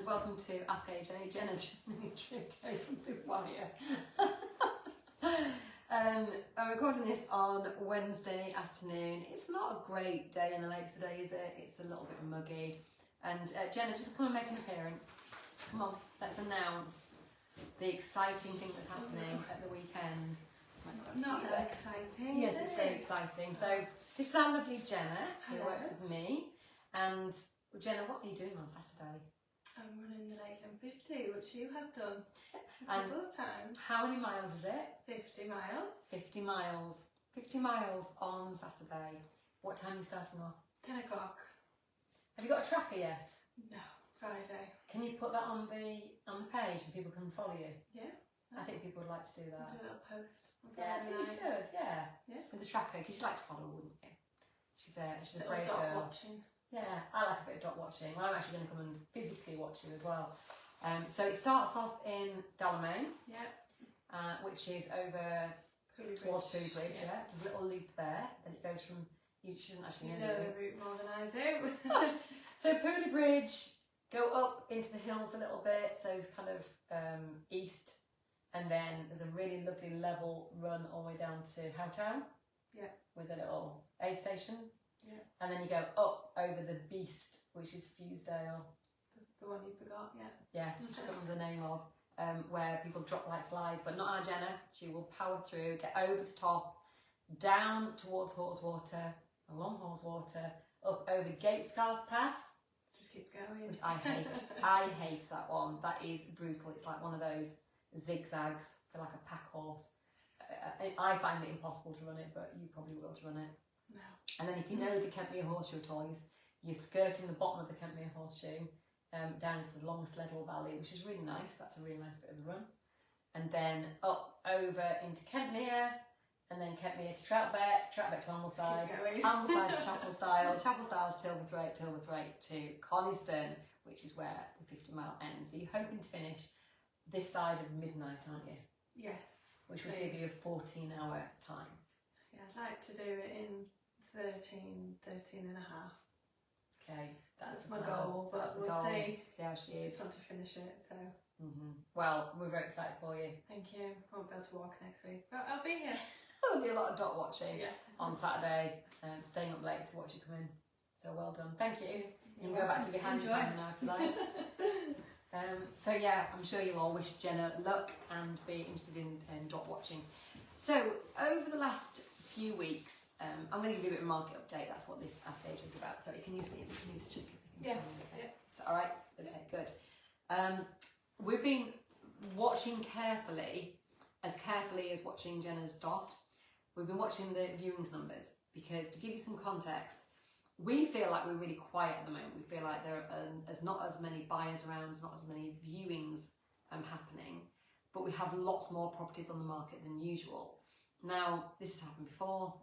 welcome to Ask AJ. Jenna just nearly tripped over the wire. I'm recording this on Wednesday afternoon. It's not a great day in the lakes today, is it? It's a little bit muggy. And Jenna, just come and make an appearance. Come on, let's announce the exciting thing that's happening at the weekend. Not that exciting. Yes, it's very exciting. So this is our lovely Jenna, who works with me. And Jenna, what are you doing on Saturday? I'm running the Lakeland 50, which you have done a And couple of times. how many miles is it? 50 miles. 50 miles. 50 miles on Saturday. What time are you starting off? 10 o'clock. Have you got a tracker yet? No, Friday. Can you put that on the page and people can follow you? Yeah. I think people would like to do that. Do a little post. On Yeah, I think you Friday night. should, yeah. Yeah. With the tracker, because you'd like to follow, wouldn't you? She's a Little brave dot girl. watching. Yeah, I like a bit of dot watching. Well, I'm actually going to come and physically watch you as well. So it starts off in Dalmain, Yeah. which is over towards Food Bridge, yeah. There's a little loop there, then it goes from, she doesn't actually You know know the the route. route more than I do. So Pooley Bridge, go up into the hills a little bit, so it's kind of east, and then there's a really lovely level run all the way down to Howtown. Yeah. With a little aid station. Yeah. And then you go up over the Beast, which is Fusedale. The one you forgot, yeah. Yes, which I can't remember the name of, where people drop like flies, but not our Jenna. She will power through, get over the top, down towards Haweswater, along Haweswater, up over Gatescarth Pass, Just keep going. which I hate. I hate that one. That is brutal. It's like one of those zigzags for like a pack horse. I find it impossible to run it, but you probably will to run it. No. And then if you know the Kentmere Horseshoe toys, you're skirting the bottom of the Kentmere Horseshoe down to the Long Sleddle Valley, which is really nice. That's a really nice bit of a run. And then up over into Kentmere, and then Kentmere to Troutbeck, Troutbeck to Ambleside, Keep going. Ambleside to Chapelstyle, Chapelstyle to Tilbury to Coniston, which is where the 50 mile ends. So you're hoping to finish this side of midnight, aren't you? Yes. Which will give you a 14-hour time. Yeah, I'd like to do it in 13 and a half. Okay, that's That's the my plan. goal, That's but the we'll goal. see. See how she is. Just want to finish it, so Well, we're very excited for you. thank you. Won't be able to walk next week, but I'll be here. There'll be a lot of dot watching Yeah. on Saturday and staying up late to watch you come in. So well done. Thank you. You can You're go back to welcome. behind the Enjoy. camera now if you like. So yeah, I'm sure you all wish Jenna luck and be interested in dot watching. So over the last few weeks, I'm going to give you a bit of a market update. That's what this Ask AJ is about. Sorry, can you see it? Can you just check if you can see it? Yeah. Is that all right? Okay, good. We've been watching carefully as watching Jenna's dot. We've been watching the viewings numbers because, to give you some context, we feel like we're really quiet at the moment. We feel like there are not as many buyers around, there's not as many viewings happening, but we have lots more properties on the market than usual. Now, this has happened before,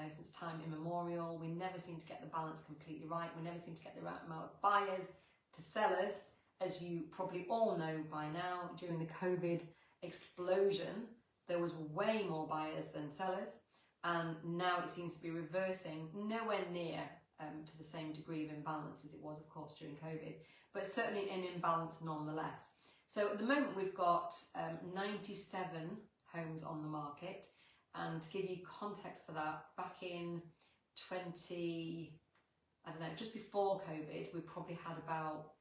since time immemorial. We never seem to get the balance completely right. We never seem to get the right amount of buyers to sellers. As you probably all know by now, during the COVID explosion, there was way more buyers than sellers. And now it seems to be reversing, nowhere near to the same degree of imbalance as it was, of course, during COVID, but certainly an imbalance nonetheless. So at the moment we've got 97 homes on the market, and to give you context for that, back in just before COVID, we probably had about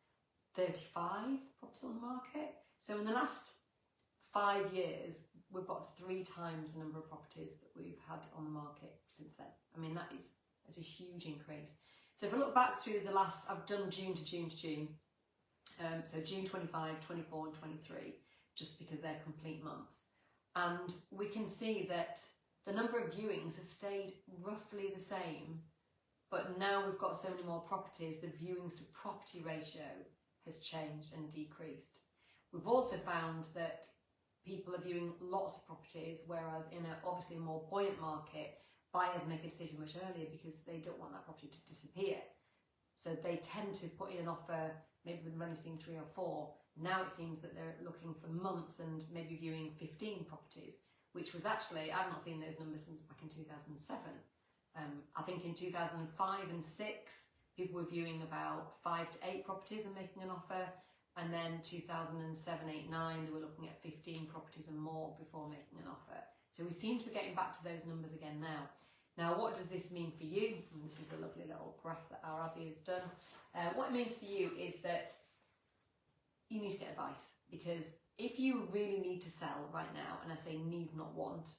35 properties on the market. So in the last 5 years, we've got 3 times the number of properties that we've had on the market since then. I mean, that's a huge increase. So if I look back through the last, I've done June to June to June. So June 25, 24 and 23, just because they're complete months. And we can see that the number of viewings has stayed roughly the same, but now we've got so many more properties, the viewings to property ratio has changed and decreased. We've also found that people are viewing lots of properties, whereas in obviously a more buoyant market, buyers make a decision much earlier because they don't want that property to disappear. So they tend to put in an offer, maybe we've only seen 3 or 4. Now it seems that they're looking for months and maybe viewing 15 properties, which was actually, I've not seen those numbers since back in 2007. I think in 2005 and 6, people were viewing about 5 to 8 properties and making an offer. and then 2007, 8, 9, they were looking at 15 properties and more before making an offer. So we seem to be getting back to those numbers again now. Now, what does this mean for you? And this is a lovely little graph that our Abby has done. What it means for you is that you need to get advice, because if you really need to sell right now, and I say need, not want,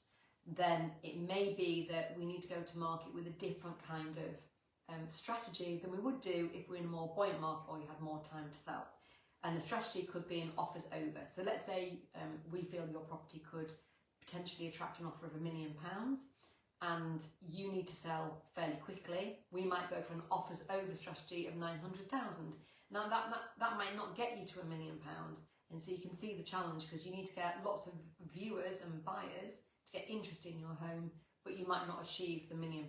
then it may be that we need to go to market with a different kind of strategy than we would do if we're in a more buoyant market or you had more time to sell. And the strategy could be an offers over. So let's say we feel your property could potentially attract an offer of £1 million and you need to sell fairly quickly. We might go for an offers over strategy of 900,000. Now that might not get you to £1 million, and so you can see the challenge, because you need to get lots of viewers and buyers to get interested in your home, but you might not achieve the £1 million.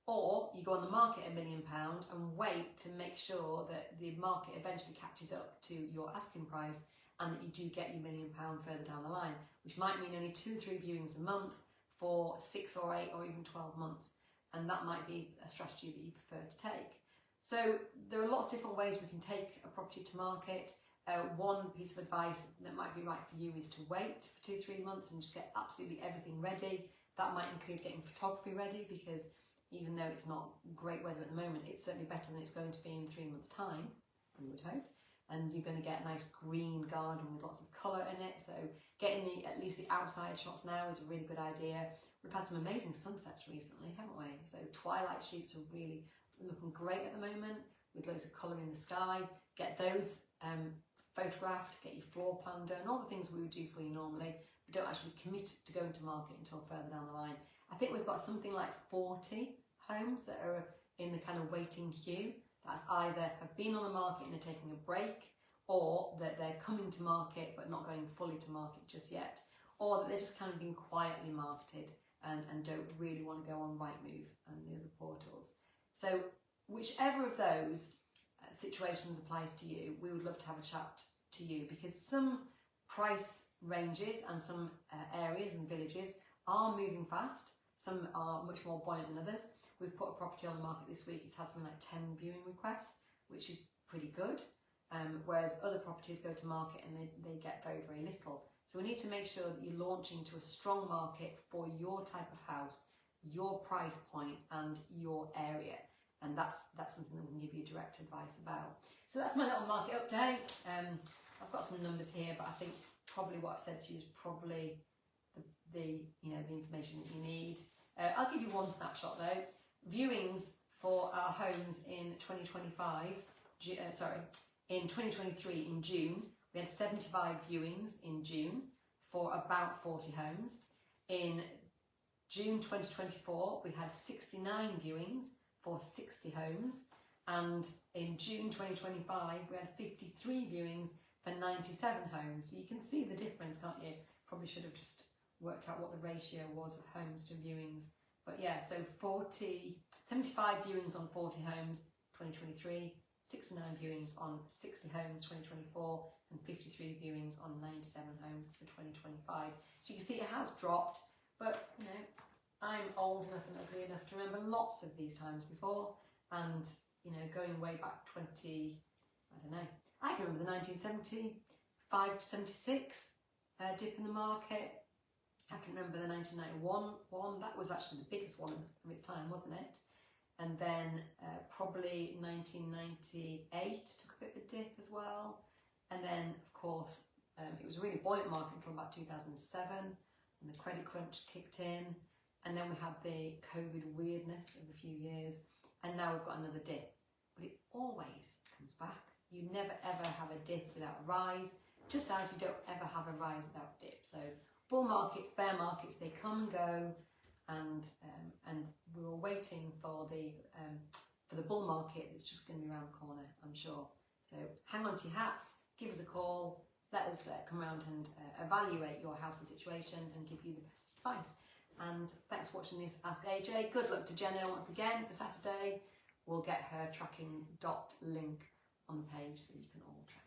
Or you go on the market at £1 million and wait to make sure that the market eventually catches up to your asking price, and that you do get your £1 million further down the line, which might mean only 2 or 3 viewings a month for 6 or 8 or even 12 months. And that might be a strategy that you prefer to take. So there are lots of different ways we can take a property to market. One piece of advice that might be right for you is to wait for 2 or 3 months and just get absolutely everything ready. That might include getting photography ready, because even though it's not great weather at the moment, it's certainly better than it's going to be in 3 months' time, we would hope. And you're going to get a nice green garden with lots of colour in it. So getting at least the outside shots now is a really good idea. We've had some amazing sunsets recently, haven't we? So twilight shoots are really looking great at the moment, with loads of colour in the sky. Get those photographed, get your floor plan done, all the things we would do for you normally. We don't actually commit to going to market until further down the line. I think we've got something like 40 homes that are in the kind of waiting queue. That's either have been on the market and are taking a break, or that they're coming to market but not going fully to market just yet, or that they're just kind of being quietly marketed and don't really want to go on Rightmove and the other portals. So whichever of those situations applies to you, we would love to have a chat to you, because some price ranges and some areas and villages are moving fast. Some are much more buoyant than others. We've put a property on the market this week. It's had something like 10 viewing requests, which is pretty good. Whereas other properties go to market and they get very, very little. So we need to make sure that you're launching to a strong market for your type of house, your price point and your area. And that's something that we can give you direct advice about. So that's my little market update. I've got some numbers here, but I think probably what I've said to you is probably the information that you need. I'll give you one snapshot though. Viewings for our homes in 2023 in June, we had 75 viewings in June for about 40 homes. In June 2024, we had 69 viewings for 60 homes. And in June 2025, we had 53 viewings for 97 homes. So you can see the difference, can't you? Probably should have just worked out what the ratio was of homes to viewings. But yeah, so 75 viewings on 40 homes 2023, 69 viewings on 60 homes 2024, and 53 viewings on 97 homes for 2025. So you can see it has dropped, but you know, I'm old enough and ugly enough to remember lots of these times before, and you know, going way back I can remember the 1975 to 76 dip in the market. I can remember the 1991 one, that was actually the biggest one of its time, wasn't it? And then probably 1998 took a bit of a dip as well. And then, of course, it was a really buoyant market until about 2007, and the credit crunch kicked in. And then we had the COVID weirdness of a few years, and now we've got another dip. But it always comes back. You never ever have a dip without a rise, just as you don't ever have a rise without a dip. So bull markets, bear markets, they come and go, and we were waiting for the bull market that's just going to be around the corner, I'm sure. So hang on to your hats, give us a call, let us come around and evaluate your house and situation and give you the best advice. And thanks for watching this Ask AJ. Good luck to Jenna once again for Saturday. We'll get her tracking dot link on the page so you can all track.